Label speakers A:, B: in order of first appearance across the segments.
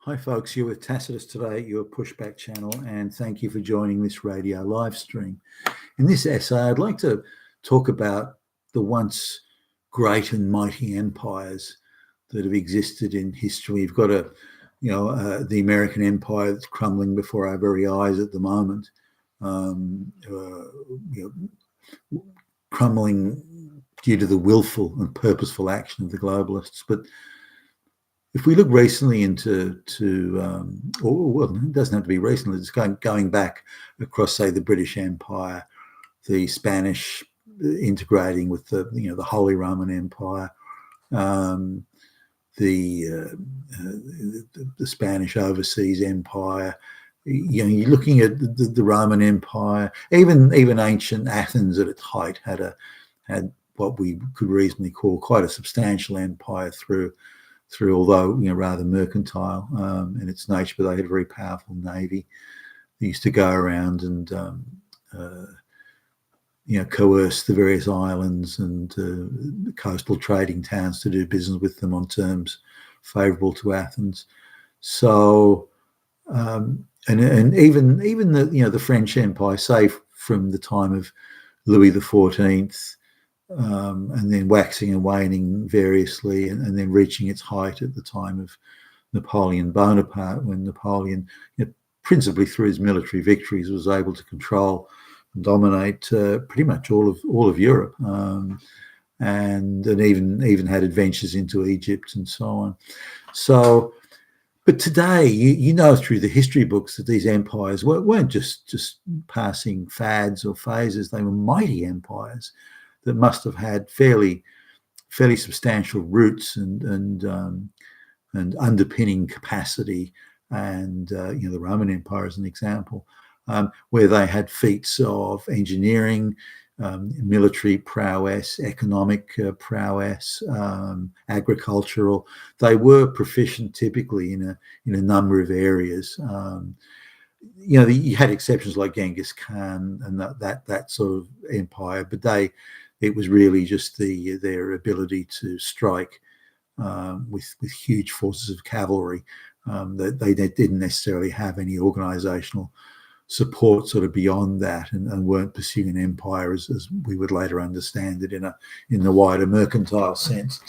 A: Hi folks, you're with Tacitus today at your Pushback channel, and thank you for joining this radio live stream. In this essay, I'd like to talk about the once great and mighty empires that have existed in history. You've got the American empire that's crumbling before our very eyes at the moment, crumbling due to the willful and purposeful action of the globalists. But if we look recently into, it doesn't have to be recently, it's going back across, say, the British Empire, the Spanish integrating with the Holy Roman Empire, the Spanish overseas empire. You're looking at the Roman Empire. Even ancient Athens at its height had what we could reasonably call quite a substantial empire through although rather mercantile in its nature, but they had a very powerful navy. They used to go around and coerce the various islands and coastal trading towns to do business with them on terms favourable to Athens. So and even the French Empire, say from the time of Louis XIV. And then waxing and waning variously, and then reaching its height at the time of Napoleon Bonaparte, when Napoleon, principally through his military victories, was able to control and dominate pretty much all of Europe, and even had adventures into Egypt and so on. So, but today, through the history books that these empires weren't just passing fads or phases; they were mighty empires that must have had fairly substantial roots and underpinning capacity. And the Roman Empire is an example, where they had feats of engineering, military prowess, economic prowess, agricultural. They were proficient typically in a number of areas. You had exceptions like Genghis Khan and that sort of empire, but it was really just their ability to strike with huge forces of cavalry. That they didn't necessarily have any organizational support sort of beyond that, and weren't pursuing an empire as we would later understand it in the wider mercantile sense.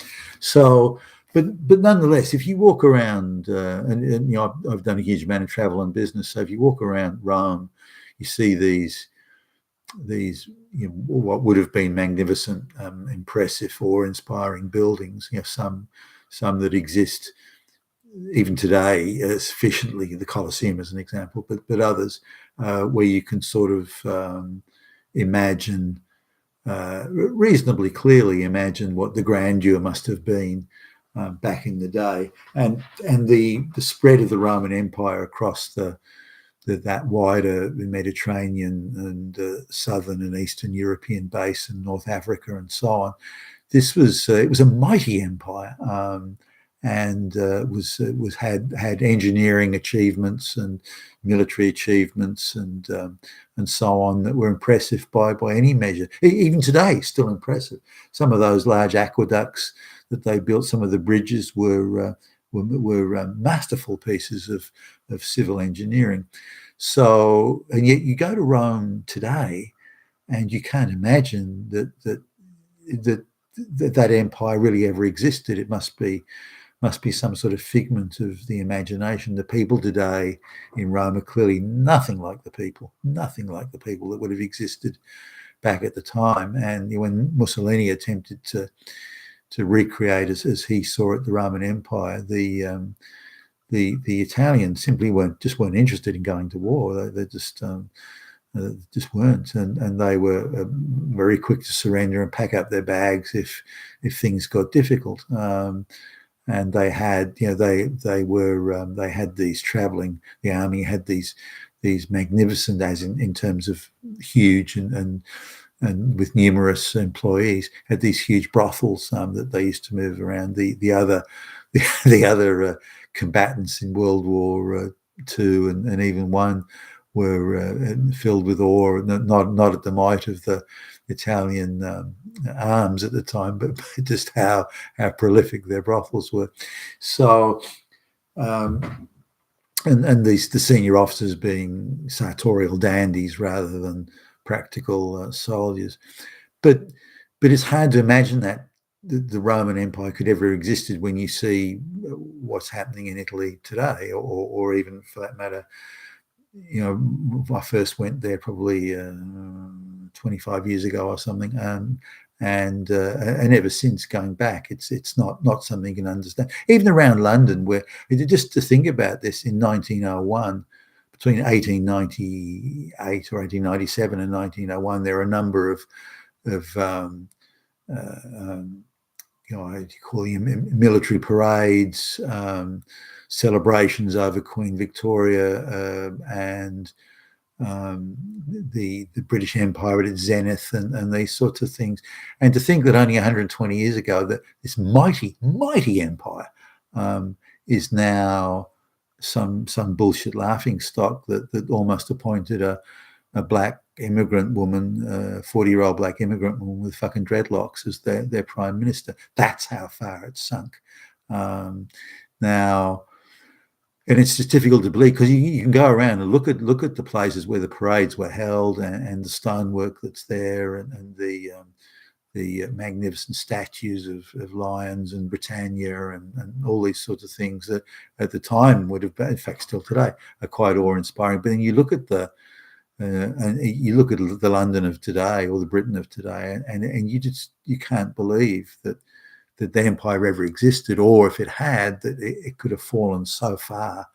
A: So, but nonetheless, if you walk around, and I've done a huge amount of travel and business, so if you walk around Rome, you see these what would have been magnificent, impressive, awe-inspiring buildings. Some that exist even today sufficiently. The Colosseum as an example, but others where you can sort of imagine reasonably clearly what the grandeur must have been back in the day, and the spread of the Roman Empire across that wider Mediterranean and southern and eastern European basin, North Africa, and so on. This was it was a mighty empire, and had engineering achievements and military achievements and so on that were impressive by any measure. Even today, still impressive. Some of those large aqueducts that they built, some of the bridges were masterful pieces of civil engineering. So, and yet you go to Rome today, and you can't imagine that empire really ever existed. It must be some sort of figment of the imagination. The people today in Rome are clearly nothing like the people that would have existed back at the time. And when Mussolini attempted to recreate as he saw it the Roman Empire, the Italians simply weren't interested in going to war. They just weren't, and they were very quick to surrender and pack up their bags if things got difficult. And they had, they had these traveling. The army had these magnificent, as in terms of huge and with numerous employees, had these huge brothels that they used to move around. The other combatants in World War II and even one were filled with awe, not at the might of the Italian arms at the time, but just how prolific their brothels were. So and the senior officers being sartorial dandies rather than practical soldiers. But it's hard to imagine that the Roman Empire could ever have existed when you see what's happening in Italy today, or even for that matter, you know, I first went there probably 25 years ago or something, and ever since going back, it's not something you can understand. Even around London, where just to think about this, in 1901, between 1898 or 1897 and 1901, there are a number of you know, how do you call them, military parades, celebrations over Queen Victoria, and the British Empire at its zenith, and these sorts of things. And to think that only 120 years ago that this mighty empire is now some bullshit laughing stock that almost appointed a black immigrant woman, 40-year-old black immigrant woman with fucking dreadlocks as their prime minister. That's how far it's sunk. Now, and it's just difficult to believe, because you can go around and look at the places where the parades were held, and the stonework that's there, and the magnificent statues of lions and Britannia, and all these sorts of things that at the time would have been, in fact still today, are quite awe-inspiring. But then you look at the London of today, or the Britain of today, and you can't believe that the empire ever existed, or if it had, that it could have fallen so far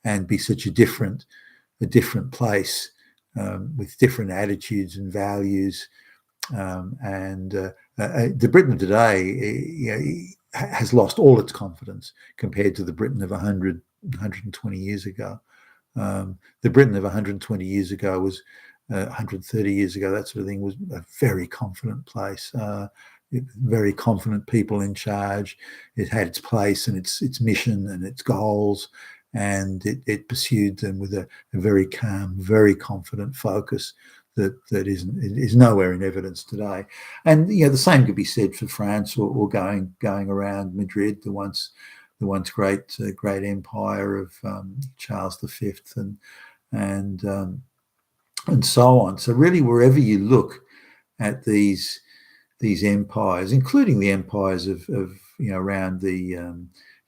A: and be such a different place, with different attitudes and values. The Britain of today, you know, has lost all its confidence compared to the Britain of 120 years ago. The Britain of 120 years ago was 130 years ago, that sort of thing, was a very confident place, very confident people in charge. It had its place and its mission and its goals, and it pursued them with a very calm, very confident focus that is nowhere in evidence today. And you know, the same could be said for France, or going around Madrid, the once great empire of Charles V, and so on. So really, wherever you look at these empires, including the empires of you know, around the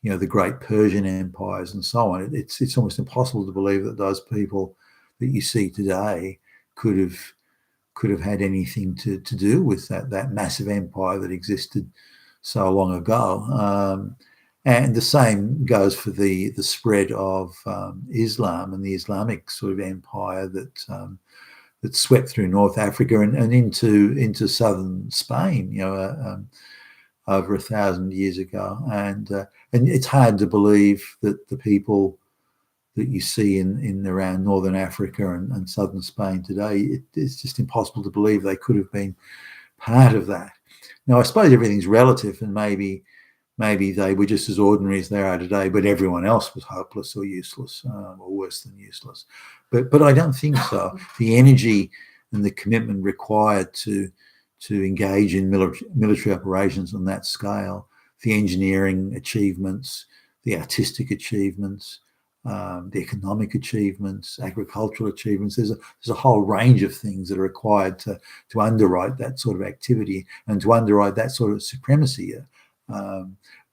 A: you know, the great Persian empires and so on, it's almost impossible to believe that those people that you see today could have had anything to do with that massive empire that existed so long ago. And the same goes for the spread of Islam and the Islamic sort of empire that swept through North Africa and into southern Spain, you know, over 1,000 years ago. And it's hard to believe that the people that you see in around Northern Africa and southern Spain today, it's just impossible to believe they could have been part of that. Now, I suppose everything's relative, and maybe they were just as ordinary as they are today, but everyone else was hopeless or useless, or worse than useless. But I don't think so. The energy and the commitment required to engage in military operations on that scale, the engineering achievements, the artistic achievements, the economic achievements, agricultural achievements. There's a whole range of things that are required to underwrite that sort of activity and to underwrite that sort of supremacy,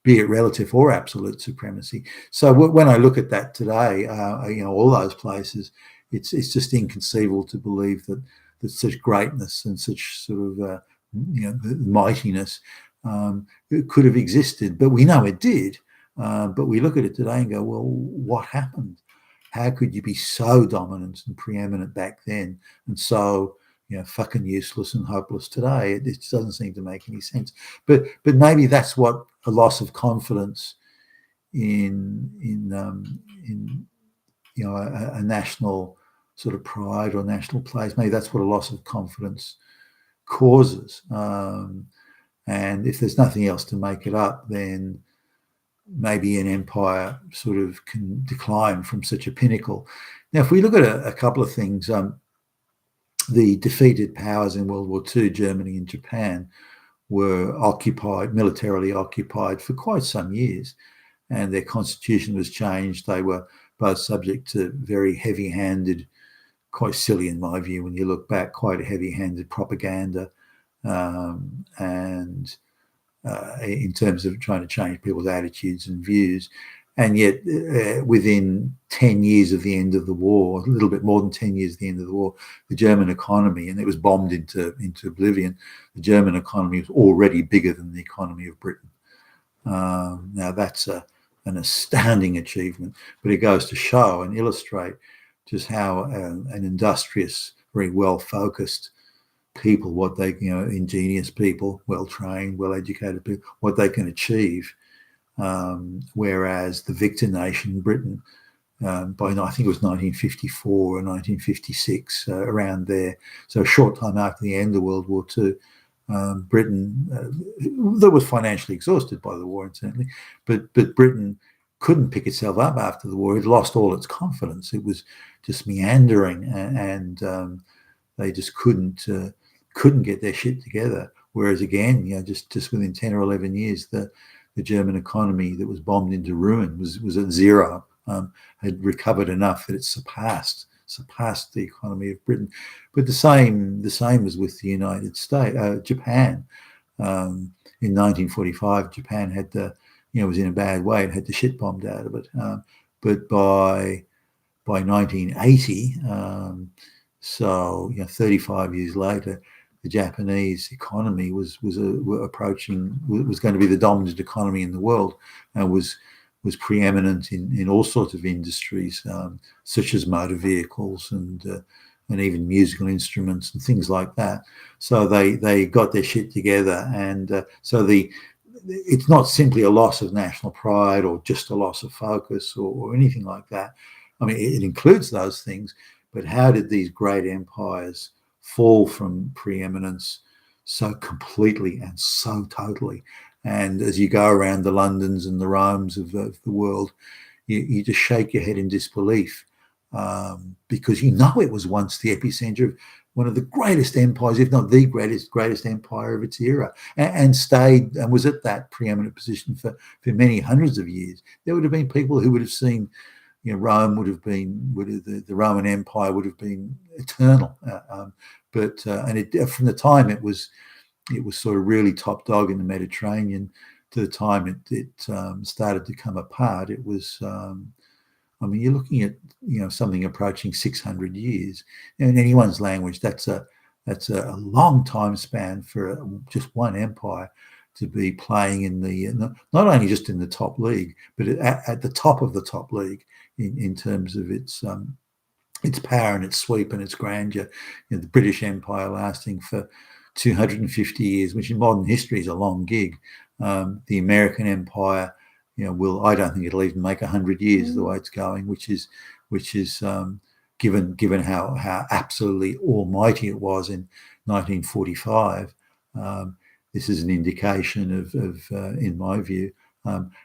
A: be it relative or absolute supremacy. So when I look at that today, you know, all those places, it's just inconceivable to believe that such greatness and such sort of you know, mightiness it could have existed. But we know it did. But we look at it today and go, well, what happened? How could you be so dominant and preeminent back then and so, you know, fucking useless and hopeless today? It doesn't seem to make any sense. But maybe that's what a loss of confidence in you know, a national sort of pride or national place, maybe that's what a loss of confidence causes. And if there's nothing else to make it up, then maybe an empire sort of can decline from such a pinnacle. Now, if we look at a couple of things, the defeated powers in World War II, Germany and Japan, were militarily occupied for quite some years, and their constitution was changed. They were both subject to very heavy-handed, quite silly in my view when you look back, quite heavy-handed propaganda, and in terms of trying to change people's attitudes and views. And yet within 10 years of the end of the war, a little bit more than 10 years of the end of the war, the German economy, and it was bombed into oblivion, the German economy was already bigger than the economy of Britain. Now that's an astounding achievement, but it goes to show and illustrate just how an industrious, very well-focused people, what they, ingenious people, well-trained, well-educated people, what they can achieve. Whereas the victor nation, Britain, by I think it was 1954 or 1956, around there, so a short time after the end of World War II, Britain, that was financially exhausted by the war, incidentally, but Britain couldn't pick itself up after the war. It lost all its confidence. It was just meandering, and they just couldn't get their shit together. Whereas again, just within 10 or 11 years, the German economy that was bombed into ruin was at zero, had recovered enough that it surpassed the economy of Britain. But the same was with the United States, Japan. In 1945, Japan had was in a bad way and had the shit bombed out of it. But by 1980, so 35 years later, the Japanese economy was going to be the dominant economy in the world, and was preeminent in all sorts of industries, such as motor vehicles and even musical instruments and things like that. So they got their shit together, and so it's not simply a loss of national pride or just a loss of focus or anything like that. I mean, it includes those things, but how did these great empires fall from preeminence so completely and so totally? And as you go around the Londons and the Romes of the world, you just shake your head in disbelief, because it was once the epicenter of one of the greatest empires, if not the greatest empire of its era, and stayed and was at that preeminent position for many hundreds of years. There would have been people who would have seen, Rome the Roman Empire would have been eternal, but from the time it was sort of really top dog in the Mediterranean to the time it started to come apart, it was. You're looking at something approaching 600 years. In anyone's language, that's a long time span for just one empire to be playing in the not only just in the top league, but at the top of the top league in terms of its power and its sweep and its grandeur. The British Empire lasting for 250 years, which in modern history is a long gig. The American Empire, I don't think it'll even make 100 years the way it's going, which is given how absolutely almighty it was in 1945. This is an indication of in my view,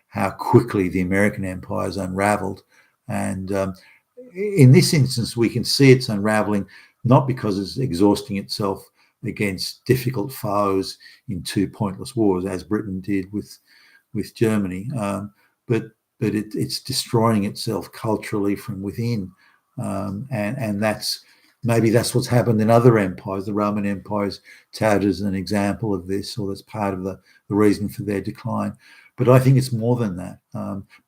A: how quickly the American Empire has unraveled. And in this instance, we can see it's unraveling not because it's exhausting itself against difficult foes in two pointless wars, as Britain did with Germany, but it's destroying itself culturally from within, and maybe that's what's happened in other empires. The Roman Empire is touted as an example of this, or that's part of the reason for their decline. But I think it's more than that.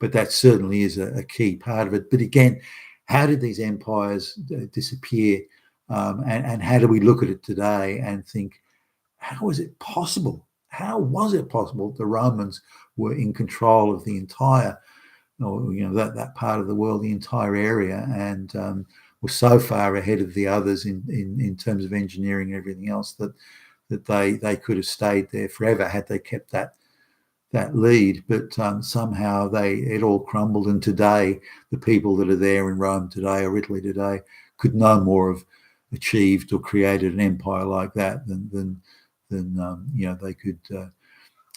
A: But that certainly is a key part of it. But again, how did these empires disappear? And how do we look at it today and think, how is it possible? How was it possible the Romans were in control of the entire, that part of the world, the entire area, and were so far ahead of the others in terms of engineering and everything else that they could have stayed there forever had they kept that lead. But somehow it all crumbled, and today the people that are there in Rome today or Italy today could no more have achieved or created an empire like that than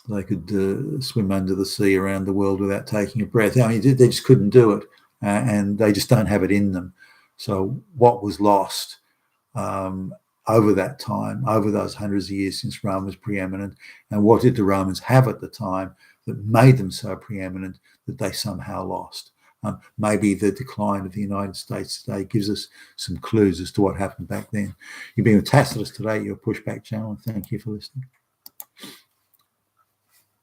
A: they could swim under the sea around the world without taking a breath. I mean, they just couldn't do it, and they just don't have it in them. So what was lost over that time, over those hundreds of years since Rome was preeminent, and what did the Romans have at the time that made them so preeminent that they somehow lost? Maybe the decline of the United States today gives us some clues as to what happened back then. You've been with Tacitus today, your Pushback channel, and thank you for listening.